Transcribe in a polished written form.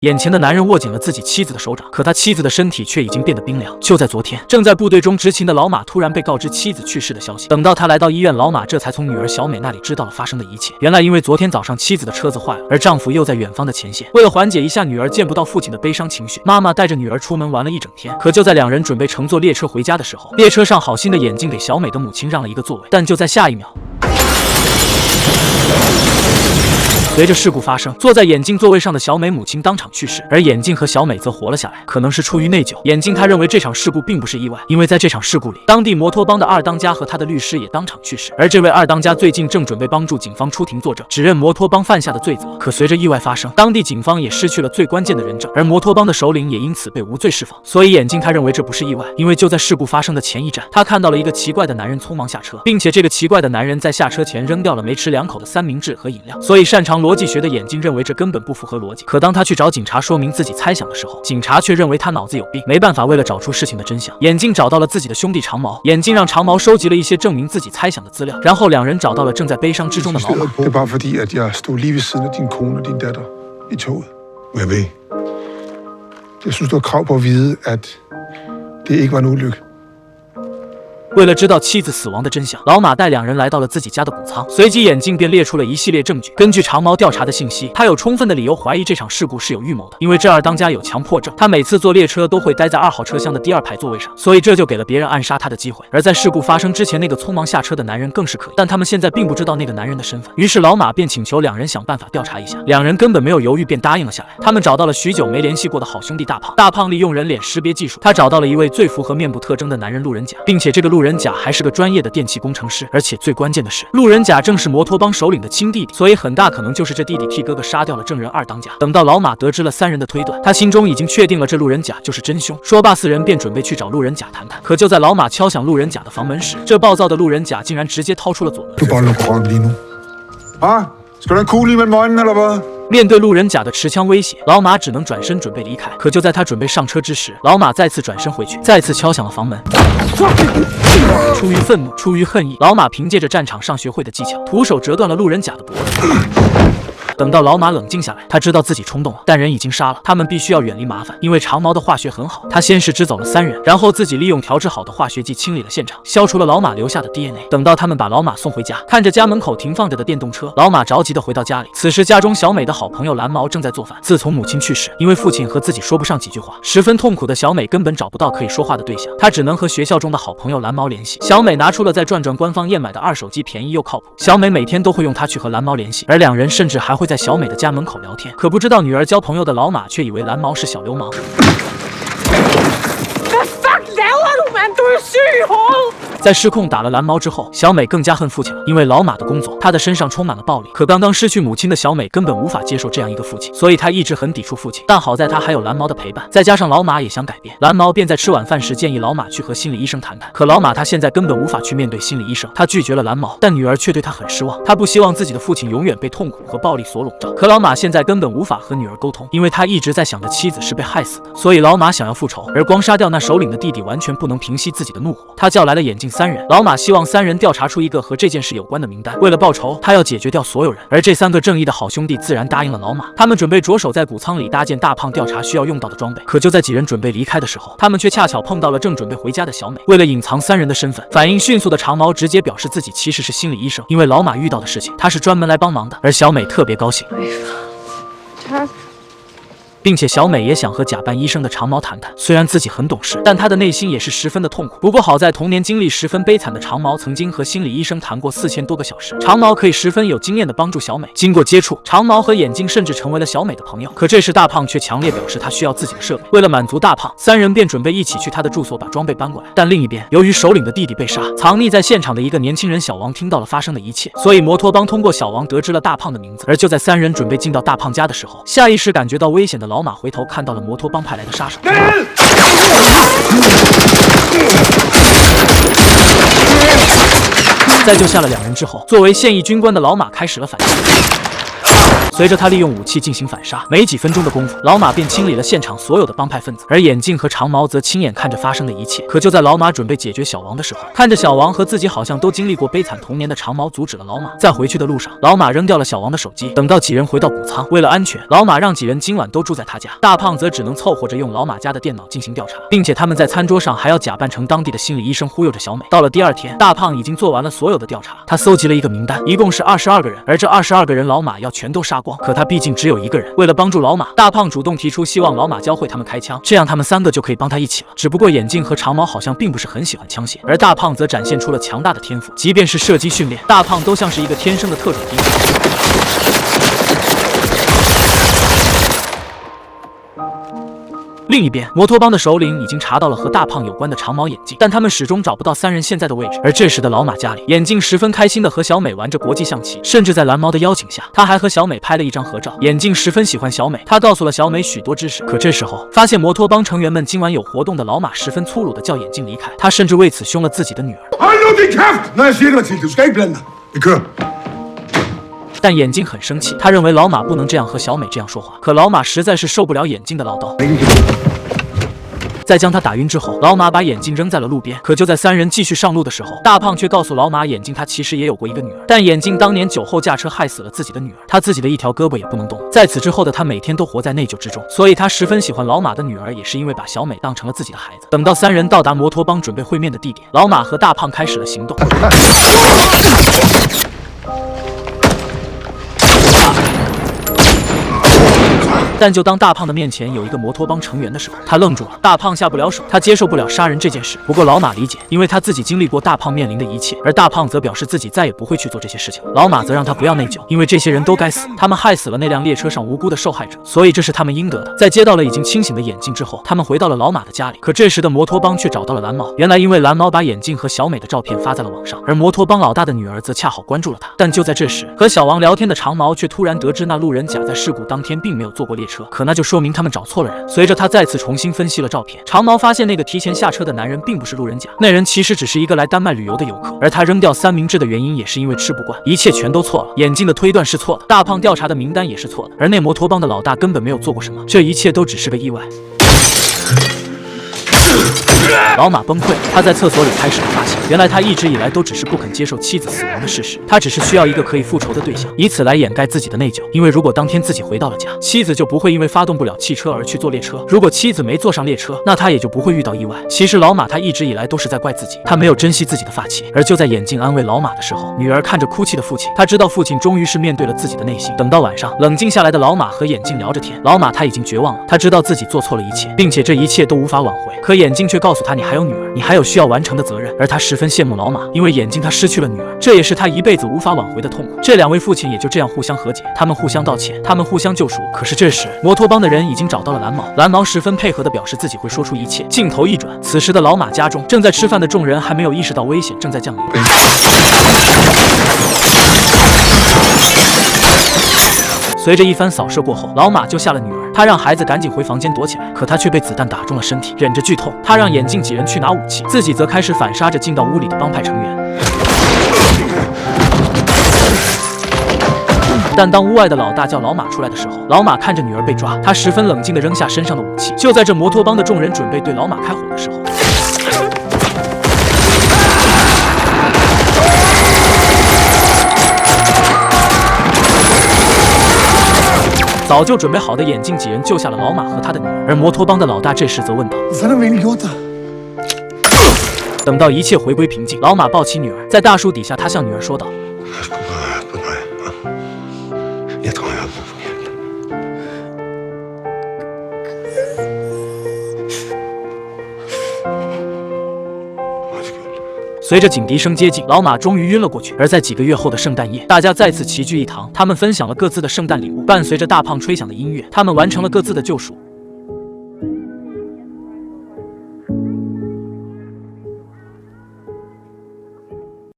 眼前的男人握紧了自己妻子的手掌，可他妻子的身体却已经变得冰凉。就在昨天，正在部队中执勤的老马突然被告知妻子去世的消息。等到他来到医院，老马这才从女儿小美那里知道了发生的一切。原来因为昨天早上妻子的车子坏了，而丈夫又在远方的前线。为了缓解一下女儿见不到父亲的悲伤情绪，妈妈带着女儿出门玩了一整天。可就在两人准备乘坐列车回家的时候，列车上好心的眼镜给小美的母亲让了一个座位，但就在下一秒，随着事故发生，坐在眼镜座位上的小美母亲当场去世，而眼镜和小美则活了下来。可能是出于内疚，眼镜他认为这场事故并不是意外，因为在这场事故里，当地摩托帮的二当家和他的律师也当场去世。而这位二当家最近正准备帮助警方出庭作证，指认摩托帮犯下的罪责。可随着意外发生，当地警方也失去了最关键的人证，而摩托帮的首领也因此被无罪释放。所以眼镜他认为这不是意外，因为就在事故发生的前一站，他看到了一个奇怪的男人匆忙下车，并且这个奇怪的男人在下车前扔掉了没吃两口的三明治和饮料。所以擅长逻辑学的眼镜认为这根本不符合逻辑。可当他去找警察说明自己猜想的时候，警察却认为他脑子有病。没办法，为了找出事情的真相，眼镜找到了自己的兄弟长毛。眼镜让长毛收集了一些证明自己猜想的资料，然后两人找到了正在悲伤之中的老马。Det er bare fordi, at jeg stod lige ved siden af din kone og din datter i toget. Hvad ved? Jeg synes, du har krav på at vide, at det ikke var en ulykke. 为了知道妻子死亡的真相，老马带两人来到了自己家的谷仓，随即眼镜便列出了一系列证据。根据长毛调查的信息，他有充分的理由怀疑这场事故是有预谋的，因为这二当家有强迫症，他每次坐列车都会待在2号车厢的第2排座位上，所以这就给了别人暗杀他的机会。而在事故发生之前，那个匆忙下车的男人更是可疑，但他们现在并不知道那个男人的身份。于是老马便请求两人想办法调查一下，两人根本没有犹豫便答应了下来。他们找到了许久没联系过的好兄弟大胖，大胖利用人脸识别技术，他找到了一位最符合面部特征的男人路人甲，并且这个路人甲还是个专业的电气工程师，而且最关键的是，路人甲正是摩托帮首领的亲弟弟，所以很大可能就是这弟弟替哥哥杀掉了证人二当家。等到老马得知了三人的推断，他心中已经确定了这路人甲就是真凶。说罢，四人便准备去找路人甲谈谈。可就在老马敲响路人甲的房门时，这暴躁的路人甲竟然直接掏出了左轮。面对路人甲的持枪威胁，老马只能转身准备离开。可就在他准备上车之时，老马再次转身回去，再次敲响了房门。出于愤怒，出于恨意，老马凭借着战场上学会的技巧，徒手折断了路人甲的脖子。等到老马冷静下来，他知道自己冲动了，但人已经杀了，他们必须要远离麻烦。因为长毛的化学很好，他先是支走了3人，然后自己利用调制好的化学剂清理了现场，消除了老马留下的 DNA。等到他们把老马送回家，看着家门口停放着的电动车，老马着急地回到家里。此时家中小美的好朋友蓝毛正在做饭。自从母亲去世，因为父亲和自己说不上几句话，十分痛苦的小美根本找不到可以说话的对象，她只能和学校中的好朋友蓝毛联系。小美拿出了在转转官方燕买的2手机，便宜又靠谱。小美每天都会用它去和蓝毛联系，而两人甚至还会在小美的家门口聊天。可不知道女儿交朋友的老马却以为蓝毛是小流氓。在失控打了蓝毛之后，小美更加恨父亲了，因为老马的工作，他的身上充满了暴力。可刚刚失去母亲的小美根本无法接受这样一个父亲，所以她一直很抵触父亲。但好在她还有蓝毛的陪伴，再加上老马也想改变，蓝毛便在吃晚饭时建议老马去和心理医生谈谈。可老马他现在根本无法去面对心理医生，他拒绝了蓝毛，但女儿却对他很失望。他不希望自己的父亲永远被痛苦和暴力所笼罩。可老马现在根本无法和女儿沟通，因为他一直在想着妻子是被害死的，所以老马想要复仇，而光杀掉那首领的弟弟完全不能平息自己的怒火。他叫来了眼镜3人，老马希望3人调查出一个和这件事有关的名单。为了报仇，他要解决掉所有人，而这3个正义的好兄弟自然答应了老马。他们准备着手在谷仓里搭建大胖调查需要用到的装备。可就在几人准备离开的时候，他们却恰巧碰到了正准备回家的小美。为了隐藏3人的身份，反应迅速的长毛直接表示自己其实是心理医生，因为老马遇到的事情他是专门来帮忙的。而小美特别高兴，并且小美也想和假扮医生的长毛谈谈。虽然自己很懂事，但她的内心也是十分的痛苦。不过好在童年经历十分悲惨的长毛曾经和心理医生谈过4000多个小时，长毛可以十分有经验的帮助小美。经过接触，长毛和眼镜甚至成为了小美的朋友。可这时大胖却强烈表示他需要自己的设备。为了满足大胖，3人便准备一起去他的住所把装备搬过来。但另一边，由于首领的弟弟被杀，藏匿在现场的一个年轻人小王听到了发生的一切，所以摩托帮通过小王得知了大胖的名字。而就在3人准备进到大胖家的时候，下意识感觉到危险的老马回头看到了摩托帮派来的杀手。在救下了2人之后，作为现役军官的老马开始了反击。随着他利用武器进行反杀，没几分钟的功夫，老马便清理了现场所有的帮派分子，而眼镜和长毛则亲眼看着发生的一切。可就在老马准备解决小王的时候，看着小王和自己好像都经历过悲惨童年的长毛阻止了老马。在回去的路上，老马扔掉了小王的手机。等到几人回到谷仓，为了安全，老马让几人今晚都住在他家，大胖则只能凑合着用老马家的电脑进行调查，并且他们在餐桌上还要假扮成当地的心理医生忽悠着小美。到了第二天，大胖已经做完了所有的调查，他搜集了一个名单，一共是22个人，而这22个人老马要全都杀光。可他毕竟只有一个人，为了帮助老马，大胖主动提出希望老马教会他们开枪，这样他们3个就可以帮他一起了。只不过眼镜和长毛好像并不是很喜欢枪械，而大胖则展现出了强大的天赋，即便是射击训练，大胖都像是一个天生的特种兵。另一边，摩托帮的首领已经查到了和大胖有关的长毛眼镜，但他们始终找不到3人现在的位置。而这时的老马家里，眼镜十分开心的和小美玩着国际象棋，甚至在蓝猫的邀请下，他还和小美拍了一张合照。眼镜十分喜欢小美，他告诉了小美许多知识。可这时候，发现摩托帮成员们今晚有活动的老马十分粗鲁的叫眼镜离开，他甚至为此凶了自己的女儿。但眼镜很生气，他认为老马不能这样和小美这样说话。可老马实在是受不了眼镜的唠叨，在将他打晕之后，老马把眼镜扔在了路边。可就在3人继续上路的时候，大胖却告诉老马，眼镜他其实也有过一个女儿，但眼镜当年酒后驾车害死了自己的女儿，他自己的一条胳膊也不能动。在此之后的他每天都活在内疚之中，所以他十分喜欢老马的女儿，也是因为把小美当成了自己的孩子。等到3人到达摩托帮准备会面的地点，老马和大胖开始了行动。但就当大胖的面前有一个摩托帮成员的时候，他愣住了。大胖下不了手，他接受不了杀人这件事。不过老马理解，因为他自己经历过大胖面临的一切，而大胖则表示自己再也不会去做这些事情。老马则让他不要内疚，因为这些人都该死，他们害死了那辆列车上无辜的受害者，所以这是他们应得的。在接到了已经清醒的眼镜之后，他们回到了老马的家里。可这时的摩托帮却找到了蓝猫，原来因为蓝猫把眼镜和小美的照片发在了网上，而摩托帮老大的女儿则恰好关注了他。但就在这时，和小王聊天的长毛却突然得知那路人甲在事故当天并没有坐过列车，可那就说明他们找错了人。随着他再次重新分析了照片，长毛发现那个提前下车的男人并不是路人甲，那人其实只是一个来丹麦旅游的游客，而他扔掉三明治的原因也是因为吃不惯。一切全都错了，眼镜的推断是错的，大胖调查的名单也是错的，而那摩托帮的老大根本没有做过什么，这一切都只是个意外。老马崩溃了，他在厕所里开始了发泄，原来他一直以来都只是不肯接受妻子死亡的事实，他只是需要一个可以复仇的对象，以此来掩盖自己的内疚。因为如果当天自己回到了家，妻子就不会因为发动不了汽车而去坐列车，如果妻子没坐上列车，那他也就不会遇到意外。其实老马他一直以来都是在怪自己，他没有珍惜自己的发妻。而就在眼镜安慰老马的时候，女儿看着哭泣的父亲，他知道父亲终于是面对了自己的内心。等到晚上，冷静下来的老马和眼镜聊着天，老马他已经绝望了，他知道自己做错了一切，并且这一切都无法挽回。可眼镜却告诉他，你还有女儿，你还有需要完成的责任。而他十分羡慕老马，因为眼镜他失去了女儿，这也是他一辈子无法挽回的痛苦。这两位父亲也就这样互相和解，他们互相道歉，他们互相救赎。可是这时摩托帮的人已经找到了蓝毛，蓝毛十分配合地表示自己会说出一切。镜头一转，此时的老马家中正在吃饭的众人还没有意识到危险正在降临。随着一番扫射过后，老马救下了女儿，他让孩子赶紧回房间躲起来，可他却被子弹打中了身体，忍着剧痛，他让眼镜几人去拿武器，自己则开始反杀着进到屋里的帮派成员。但当屋外的老大叫老马出来的时候，老马看着女儿被抓，他十分冷静地扔下身上的武器。就在这摩托帮的众人准备对老马开火的时候，早就准备好的眼镜几人救下了老马和他的女儿，而摩托帮的老大这时则问道：等到一切回归平静，老马抱起女儿，在大树底下，他向女儿说道：随着警笛声接近，老马终于晕了过去。而在几个月后的圣诞夜，大家再次齐聚一堂，他们分享了各自的圣诞礼物，伴随着大胖吹响的音乐，他们完成了各自的救赎。